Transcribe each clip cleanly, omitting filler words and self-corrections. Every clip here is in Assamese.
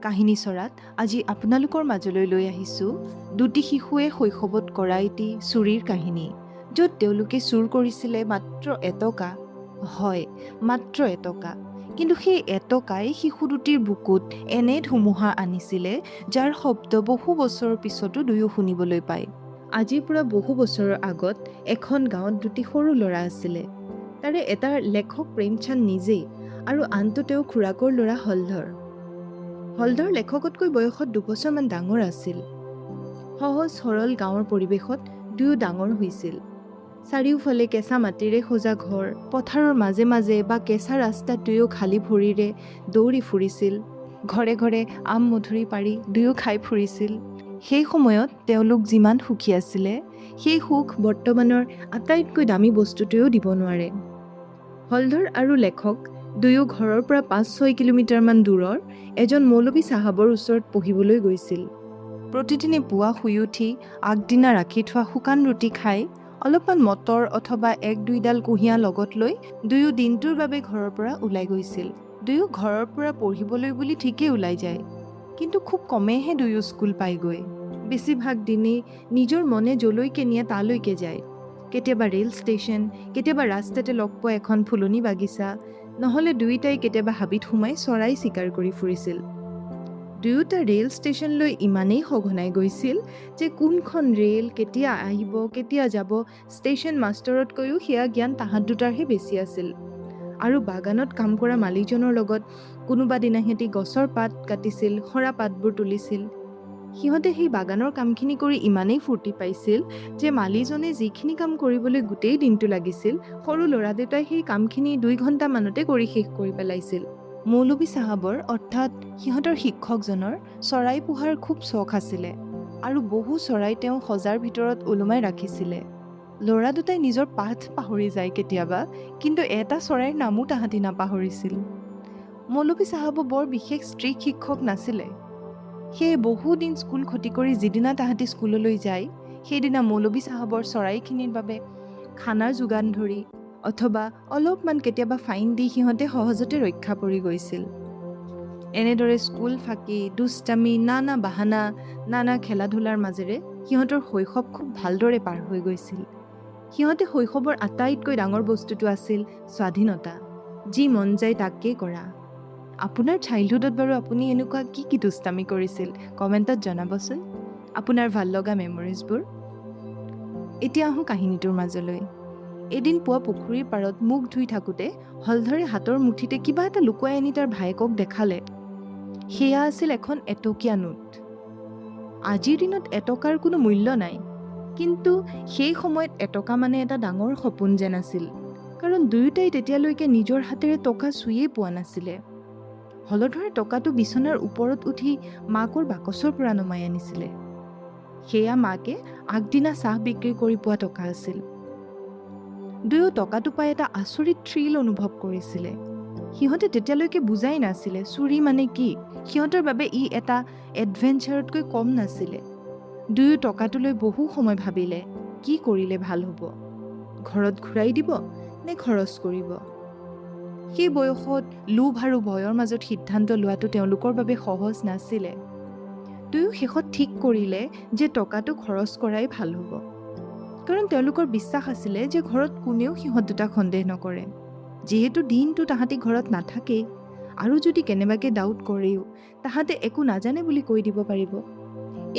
কাহিনী চৰাত আজি আপোনালোকৰ মাজলৈ লৈ আহিছোঁ দুটি শিশুৱে শৈশৱত কৰা এটি চুৰিৰ কাহিনী, য'ত তেওঁলোকে চুৰ কৰিছিলে মাত্ৰ এটকা। হয়, মাত্ৰ এটকা। কিন্তু সেই এটকাই শিশু দুটিৰ বুকুত এনে ধুমুহা আনিছিলে, যাৰ শব্দ বহু বছৰৰ পিছতো দুয়ো শুনিবলৈ পায়। আজিৰ পৰা বহু বছৰৰ আগত এখন গাঁৱত দুটি সৰু ল'ৰা আছিলে। তাৰে এটাৰ লেখক প্ৰেমচান্দ নিজেই আৰু আনটো তেওঁ খুৰাকৰ ল'ৰা হলধৰ। হলধৰ লেখকতকৈ বয়সত 2 বছৰমান ডাঙৰ আছিল। সহজ সৰল গাঁৱৰ পৰিৱেশত দুয়ো ডাঙৰ হৈছিল। চাৰিওফালে কেঁচা মাটিৰে সজা ঘৰ, পথাৰৰ মাজে মাজে বা কেঁচা ৰাস্তাত দুয়ো খালী ভৰিৰে দৌৰি ফুৰিছিল। ঘৰে ঘৰে আম মধুৰি পাৰি দুয়ো খাই ফুৰিছিল। সেই সময়ত তেওঁলোক যিমান সুখী আছিলে, সেই সুখ বৰ্তমানৰ আটাইতকৈ দামী বস্তুটোৱেও দিব নোৱাৰে। হলধৰ আৰু লেখক দুয়ো ঘৰৰ পৰা 5-6 কিলোমিটাৰমান দূৰৰ এজন মৌলবী চাহাবৰ ওচৰত পঢ়িবলৈ গৈছিল। প্ৰতিদিনে পুৱা শুই উঠি আগদিনা ৰাখি থোৱা শুকান ৰুটি খাই অলপমান মটৰ অথবা 1-2ডাল কুঁহিয়া লগত লৈ দুয়ো দিনটোৰ বাবে ঘৰৰ পৰা ওলাই গৈছিল। দুয়ো ঘৰৰ পৰা পঢ়িবলৈ বুলি ঠিকেই ওলাই যায়, কিন্তু খুব কমেইহে দুয়ো স্কুল পায়গৈ। বেছিভাগ দিনেই নিজৰ মনে যলৈকে নিয়ে তালৈকে যায়। কেতিয়াবা ৰেল ষ্টেচন, কেতিয়াবা ৰাস্তাতে লগ পোৱা এখন ফুলনি বাগিচা, নহ'লে দুয়োটাই কেতিয়াবা হাবিত সোমাই চৰাই চিকাৰ কৰি ফুৰিছিল। দুয়োটা ৰেল ষ্টেচনলৈ ইমানেই সঘনাই গৈছিল যে কোনখন ৰেল কেতিয়া আহিব, কেতিয়া যাব, ষ্টেচন মাষ্টৰতকৈও সেয়া জ্ঞান তাহাঁত দুটাৰহে বেছি আছিল। আৰু বাগানত কাম কৰা মালিকজনৰ লগত কোনোবা দিনা সিহঁতি গছৰ পাত কাটিছিল, সৰা পাতবোৰ তুলিছিল। সিহঁতে সেই বাগানৰ কামখিনি কৰি ইমানেই ফূৰ্তি পাইছিল যে মালিকজনে যিখিনি কাম কৰিবলৈ গোটেই দিনটো লাগিছিল, সৰু ল'ৰা দুটাই সেই কামখিনি 2 ঘণ্টামানতে কৰি শেষ কৰি পেলাইছিল। মৌলবী চাহাবৰ অৰ্থাৎ সিহঁতৰ শিক্ষকজনৰ চৰাই পোহাৰ খুব চখ আছিলে আৰু বহু চৰাই তেওঁ সজাৰ ভিতৰত ওলোমাই ৰাখিছিলে। ল'ৰা দুটাই নিজৰ পাঠ পাহৰি যায় কেতিয়াবা, কিন্তু এটা চৰাইৰ নামো তাহাঁতি নাপাহৰিছিল। মৌলবী চাহাব বৰ বিশেষ ষ্ট্ৰিক্ট শিক্ষক নাছিলে। সেয়ে বহুদিন স্কুল ক্ষতি কৰি যিদিনা তাহাঁতি স্কুললৈ যায়, সেইদিনা মৌলবী চাহাবৰ চৰাইখিনিৰ বাবে খানাৰ যোগান ধৰি অথবা অলপমান কেতিয়াবা ফাইন দি সিহঁতে সহজতে ৰক্ষা পৰি গৈছিল। এনেদৰে স্কুল ফাঁকি, দুষ্টামি, নানা বাহানা, নানা খেলা ধূলাৰ মাজেৰে সিহঁতৰ শৈশৱ খুব ভালদৰে পাৰ হৈ গৈছিল। সিহঁতে শৈশৱৰ আটাইতকৈ ডাঙৰ বস্তুটো আছিল স্বাধীনতা। যি মন যায় তাকেই কৰা। আপোনাৰ চাইল্ডহুডত বাৰু আপুনি এনেকুৱা কি কি দুষ্টামি কৰিছিল? কমেণ্টত জনাবচোন আপোনাৰ ভাল লগা মেমৰিজবোৰ। এতিয়া আহোঁ কাহিনীটোৰ মাজলৈ। এদিন পুৱা পুখুৰীৰ পাৰত মুখ ধুই থাকোঁতে হলধৰে হাতৰ মুঠিতে কিবা এটা লুকুৱাই আনি তাৰ ভায়েকক দেখালে। সেয়া আছিল এখন এটকীয়া নোট। আজিৰ দিনত এটকাৰ কোনো মূল্য নাই, কিন্তু সেই সময়ত এটকা মানে এটা ডাঙৰ সপোন যেন আছিল, কাৰণ দুয়োটাই তেতিয়ালৈকে নিজৰ হাতেৰে টকা চুইয়েই পোৱা নাছিলে। হলধৰে টকাটো বিচনাৰ ওপৰত উঠি মাকৰ বাকচৰ পৰা নমাই আনিছিলে। সেয়া মাকে আগদিনা চাহ বিক্ৰী কৰি পোৱা টকা আছিল। দুয়ো টকাটো পাই এটা আচৰিত থ্ৰিল অনুভৱ কৰিছিলে। সিহঁতে তেতিয়ালৈকে বুজাই নাছিলে চুৰি মানে কি। সিহঁতৰ বাবে ই এটা এডভেঞ্চাৰতকৈ কম নাছিলে। দুয়ো টকাটো লৈ বহু সময় ভাবিলে, কি কৰিলে ভাল হ'ব? ঘৰত ঘূৰাই দিব নে খৰচ কৰিব? সেই বয়সত লোভ আৰু ভয়ৰ মাজত সিদ্ধান্ত লোৱাটো তেওঁলোকৰ বাবে সহজ নাছিলে। দুয়ো শেষত ঠিক কৰিলে যে টকাটো খৰচ কৰাই ভাল হ'ব, কাৰণ তেওঁলোকৰ বিশ্বাস আছিলে যে ঘৰত কোনেও সিহঁত দুটাক সন্দেহ নকৰে। যিহেতু দিনটো তাহাঁতি ঘৰত নাথাকেই, আৰু যদি কেনেবাকৈ ডাউট কৰেও তাহাঁতে একো নাজানে বুলি কৈ দিব পাৰিব।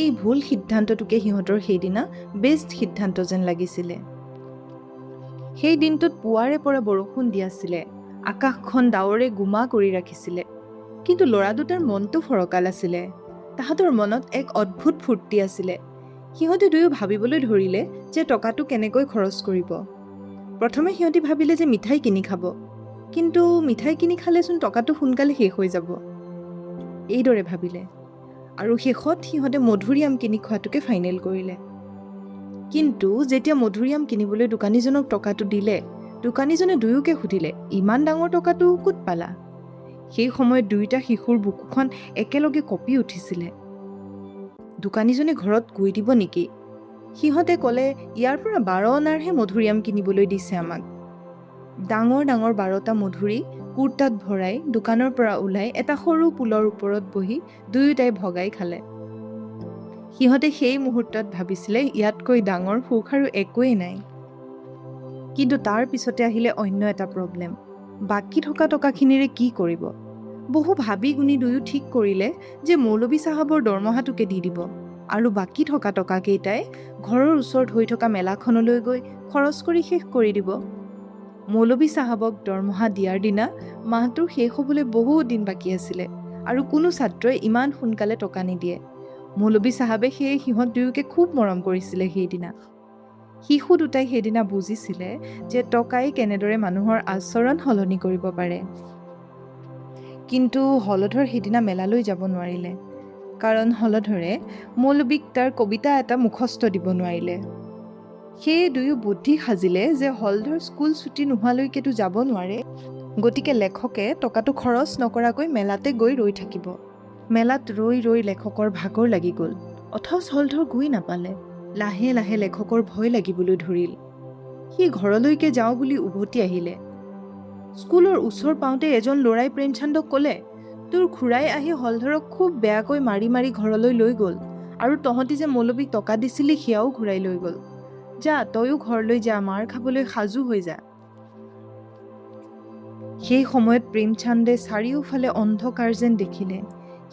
এই ভুল সিদ্ধান্তটোকে সিহঁতৰ সেইদিনা বেষ্ট সিদ্ধান্ত যেন লাগিছিলে। সেই দিনটোত পুৱাৰে পৰা বৰষুণ দি আছিলে। আকাশখন ডাৱৰে গোমা কৰি ৰাখিছিলে, কিন্তু ল'ৰা দুটাৰ মনটো ফৰকাল আছিলে। তাহাঁতৰ মনত এক অদ্ভুত ফূৰ্তি আছিলে। সিহঁতে দুয়ো ভাবিবলৈ ধৰিলে যে টকাটো কেনেকৈ খৰচ কৰিব। প্ৰথমে সিহঁতি ভাবিলে যে মিঠাই কিনি খাব, কিন্তু মিঠাই কিনি খালেচোন টকাটো সোনকালে শেষ হৈ যাব। এইদৰে ভাবিলে, আৰু শেষত সিহঁতে মধুৰিআম কিনি খোৱাটোকে ফাইনেল কৰিলে। কিন্তু যেতিয়া মধুৰিআম কিনিবলৈ দোকানীজনক টকাটো দিলে, দোকানীজনে দুয়োকে সুধিলে, ইমান ডাঙৰ টকাটো ক'ত পালা? সেই সময়ত দুয়োটা শিশুৰ বুকুখন একেলগে কঁপি উঠিছিলে। দোকানীজনে ঘৰত কৈ দিব নেকি? সিহঁতে ক'লে, ইয়াৰ পৰা 12 অনাৰহে মধুৰিআম কিনিবলৈ দিছে আমাক। ডাঙৰ ডাঙৰ 12টা মধুৰি কুৰ্তাত ভৰাই দোকানৰ পৰা ওলাই এটা সৰু পুলৰ ওপৰত বহি দুয়োটাই ভগাই খালে। সিহঁতে সেই মুহূৰ্তত ভাবিছিলে ইয়াতকৈ ডাঙৰ সুখ আৰু একোৱেই নাই। কিন্তু তাৰ পিছতে আহিলে অন্য এটা প্ৰব্লেম। বাকী থকা টকাখিনিৰে কি কৰিব? বহু ভাবি গুণি দুয়ো ঠিক কৰিলে যে মৌলবী চাহাবৰ দৰমহাটোকে দি দিব আৰু বাকী থকা টকাকেইটাই ঘৰৰ ওচৰত হৈ থকা মেলাখনলৈ গৈ খৰচ কৰি শেষ কৰি দিব। মৌলবী চাহাবক দৰমহা দিয়াৰ দিনা মাহটোৰ শেষ হ'বলৈ বহুত দিন বাকী আছিলে আৰু কোনো ছাত্ৰই ইমান সোনকালে টকা নিদিয়ে। মৌলবী চাহাবে সেয়ে সিহঁত দুয়োকে খুব মৰম কৰিছিলে সেইদিনা। শিশু দুটাই সেইদিনা বুজিছিলে যে টকাই কেনেদৰে মানুহৰ আচৰণ সলনি কৰিব পাৰে। কিন্তু হলধৰ সেইদিনা মেলালৈ যাব নোৱাৰিলে, কাৰণ হলধৰে মৌলবীক তাৰ কবিতা এটা মুখস্থ দিব নোৱাৰিলে। সেয়ে দুয়ো বুদ্ধি সাজিলে যে হলধৰ স্কুল ছুটি নোহোৱালৈকেতো যাব নোৱাৰে, গতিকে লেখকে টকাটো খৰচ নকৰাকৈ মেলাতে গৈ ৰৈ থাকিব। মেলাত ৰৈ ৰৈ লেখকৰ ভাগৰ লাগি গ'ল, অথচ হলধৰ গৈ নাপালে। লাহে লাহে লেখকৰ ভয় লাগিবলৈ ধৰিল। সি ঘৰলৈকে যাওঁ বুলি উভতি আহিলে। স্কুলৰ ওচৰ পাওঁতে এজন ল'ৰাই প্ৰেমচান্দক ক'লে, তোৰ খুৰাই আহি হলধৰক খুব বেয়াকৈ মাৰি মাৰি ঘৰলৈ লৈ গ'ল আৰু তহঁতি যে মৌলবীক টকা দিছিলি সেয়াও ঘূৰাই লৈ গ'ল। যা, তয়ো ঘৰলৈ যা, মাৰ খাবলৈ সাজু হৈ যা। সেই সময়ত প্ৰেমচান্দে চাৰিওফালে অন্ধকাৰ যেন দেখিলে।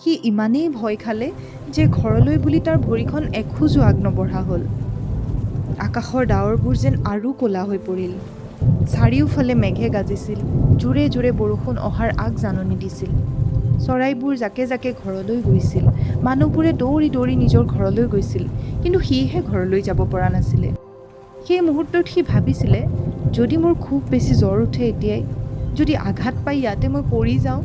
সি ইমানেই ভয় খালে যে ঘৰলৈ বুলি তাৰ ভৰিখন এখোজো আগ নবঢ়া হ'ল। আকাশৰ ডাৱৰবোৰ যেন আৰু ক'লা হৈ পৰিল। চাৰিওফালে মেঘে গাজিছিল, জোৰে জোৰে বৰষুণ অহাৰ আগজাননী দিছিল। চৰাইবোৰ জাকে জাকে ঘৰলৈ গৈছিল, মানুহবোৰে দৌৰি দৌৰি নিজৰ ঘৰলৈ গৈছিল, কিন্তু সিহে ঘৰলৈ যাব পৰা নাছিলে। সেই মুহূৰ্তত সি ভাবিছিলে, যদি মোৰ খুব বেছি জ্বৰ উঠে এতিয়াই, যদি আঘাত পাই ইয়াতে মই পৰি যাওঁ,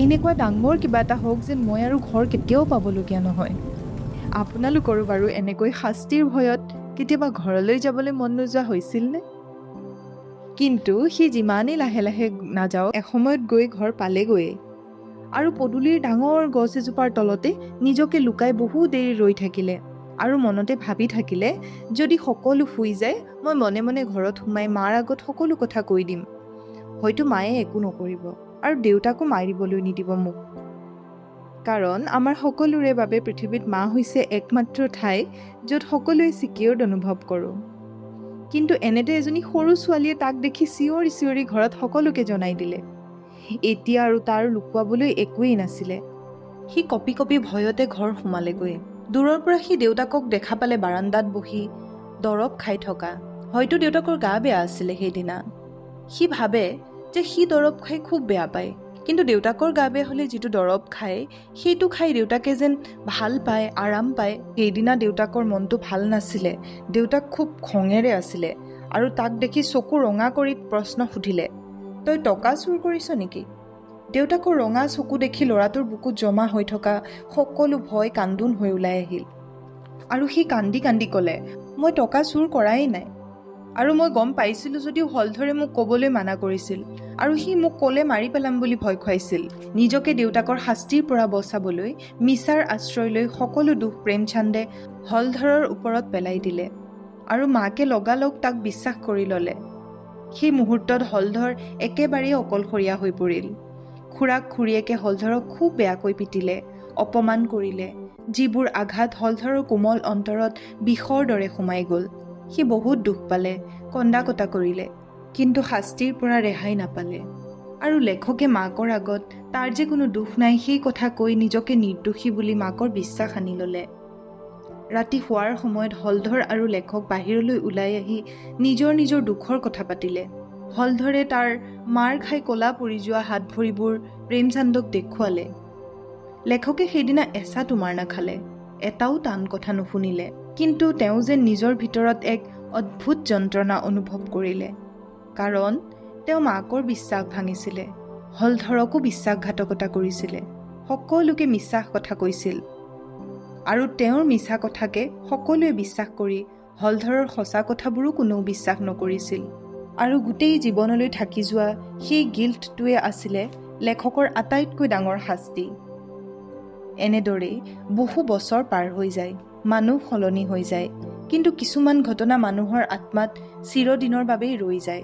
এনেকুৱা ডাঙৰ কিবা এটা হওক যেন মই আৰু ঘৰ কেতিয়াও পাবলগীয়া নহয়। আপোনালোকৰো বাৰু এনেকৈ শাস্তিৰ ভয়ত কেতিয়াবা ঘৰলৈ যাবলৈ মন নোযোৱা হৈছিলনে? কিন্তু সি যিমানেই লাহে লাহে নাযাওক, এসময়ত গৈ ঘৰ পালেগৈয়ে আৰু পদূলিৰ ডাঙৰ গছ এজোপাৰ তলতে নিজকে লুকাই বহু দেৰি ৰৈ থাকিলে আৰু মনতে ভাবি থাকিলে, যদি সকলো শুই যায় মই মনে মনে ঘৰত সোমাই মাৰ আগত সকলো কথা কৈ দিম। হয়তো মায়ে একো নকৰিব আৰু দেউতাকো মাৰিবলৈ নিদিব মোক, কাৰণ আমাৰ সকলোৰে বাবে পৃথিৱীত মা হৈছে একমাত্ৰ ঠাই য'ত সকলোৱে ছিকিউৰ্ড অনুভৱ কৰোঁ। কিন্তু এনেতে এজনী সৰু ছোৱালীয়ে তাক দেখি চিঞৰি চিঞৰি ঘৰত সকলোকে জনাই দিলে। এতিয়া আৰু তাৰ লুকুৱাবলৈ একোৱেই নাছিলে। সি কঁপি কঁপি ভয়তে ঘৰ সোমালেগৈ। দূৰৰ পৰা সি দেউতাকক দেখা পালে বাৰান্দাত বহি দৰৱ খাই থকা। হয়তো দেউতাকৰ গা বেয়া আছিলে সেইদিনা। সি ভাবে যে সি দৰৱ খাই খুব বেয়া পায়, কিন্তু দেউতাকৰ গা বেয়া হ'লে যিটো দৰৱ খায় সেইটো খাই দেউতাকে যেন ভাল পায়, আৰাম পায়। সেইদিনা দেউতাকৰ মনটো ভাল নাছিলে। দেউতাক খুব খঙেৰে আছিলে আৰু তাক দেখি চকু ৰঙা কৰি প্ৰশ্ন সুধিলে, তই টকা চুৰ কৰিছ নেকি? দেউতাকৰ ৰঙা চকু দেখি ল'ৰাটোৰ বুকুত জমা হৈ থকা সকলো ভয় কান্দোন হৈ ওলাই আহিল আৰু সি কান্দি কান্দি ক'লে, মই টকা চুৰ কৰাই নাই। আৰু মই গম পাইছিলোঁ যদিও হলধৰে মোক ক'বলৈ মানা কৰিছিল আৰু সি মোক ক'লে মাৰি পেলাম বুলি ভয় খুৱাইছিল। নিজকে দেউতাকৰ শাস্তিৰ পৰা বচাবলৈ মিছাৰ আশ্ৰয় লৈ সকলো দুখ প্ৰেমচান্দে হলধৰৰ ওপৰত পেলাই দিলে আৰু মাকে লগালগ তাক বিশ্বাস কৰি ল'লে। সেই মুহূৰ্তত হলধৰ একেবাৰেই অকলশৰীয়া হৈ পৰিল। খুৰাক খুৰীয়েকে হলধৰক খুব বেয়াকৈ পিটিলে, অপমান কৰিলে, যিবোৰ আঘাত হলধৰৰ কোমল অন্তৰত বিষৰ দৰে সোমাই গ'ল। সি বহুত দুখ পালে, কন্দা কটা কৰিলে, কিন্তু শাস্তিৰ পৰা ৰেহাই নাপালে। আৰু লেখকে মাকৰ আগত তাৰ যে কোনো দুখ নাই সেই কথা কৈ নিজকে নিৰ্দোষী বুলি মাকৰ বিশ্বাস আনি ল'লে। ৰাতি শোৱাৰ সময়ত হলধৰ আৰু লেখক বাহিৰলৈ ওলাই আহি নিজৰ নিজৰ দুখৰ কথা পাতিলে। হলধৰে তাৰ মাৰ খাই ক'লা পৰি যোৱা হাত ভৰিবোৰ প্ৰেমচান্দক দেখুৱালে। লেখকে সেইদিনা এচাটো মাৰ নাখালে, এটাও টান কথা নুশুনিলে, কিন্তু তেওঁ যেন নিজৰ ভিতৰত এক অদ্ভুত যন্ত্ৰণা অনুভৱ কৰিলে, কাৰণ তেওঁ মাকৰ বিশ্বাস ভাঙিছিলে, হলধৰকো বিশ্বাসঘাতকতা কৰিছিলে, সকলোকে মিছা কথা কৈছিল আৰু তেওঁৰ মিছা কথাকে সকলোৱে বিশ্বাস কৰি হলধৰৰ সঁচা কথাবোৰো কোনেও বিশ্বাস নকৰিছিল। আৰু গোটেই জীৱনলৈ থাকি যোৱা সেই গিল্টটোৱে আছিলে লেখকৰ আটাইতকৈ ডাঙৰ শাস্তি। এনেদৰেই বহু বছৰ পাৰ হৈ যায়, মানুহ সলনি হৈ যায়, কিন্তু কিছুমান ঘটনা মানুহৰ আত্মাত চিৰদিনৰ বাবেই ৰৈ যায়।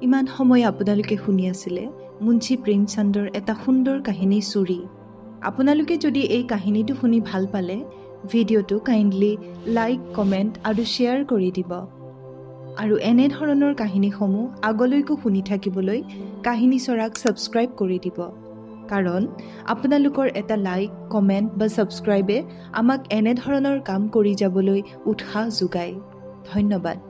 ইমান সময় আপোনালোকে শুনি আছিলে মুন্সী প্ৰেমচন্দৰ এটা সুন্দৰ কাহিনী চুৰি। আপোনালোকে যদি এই কাহিনীটো শুনি ভাল পালে ভিডিঅ'টো কাইণ্ডলি লাইক, কমেণ্ট আৰু শ্বেয়াৰ কৰি দিব। আৰু এনেধৰণৰ কাহিনীসমূহ আগলৈকো শুনি থাকিবলৈ কাহিনী চৰাক ছাবস্ক্ৰাইব কৰি দিব। কাৰণ আপোনালোকৰ এটা লাইক, কমেণ্ট বা ছাবস্ক্ৰাইবে আমাক এনেধৰণৰ কাম কৰি যাবলৈ উৎসাহ যোগায়। ধন্যবাদ।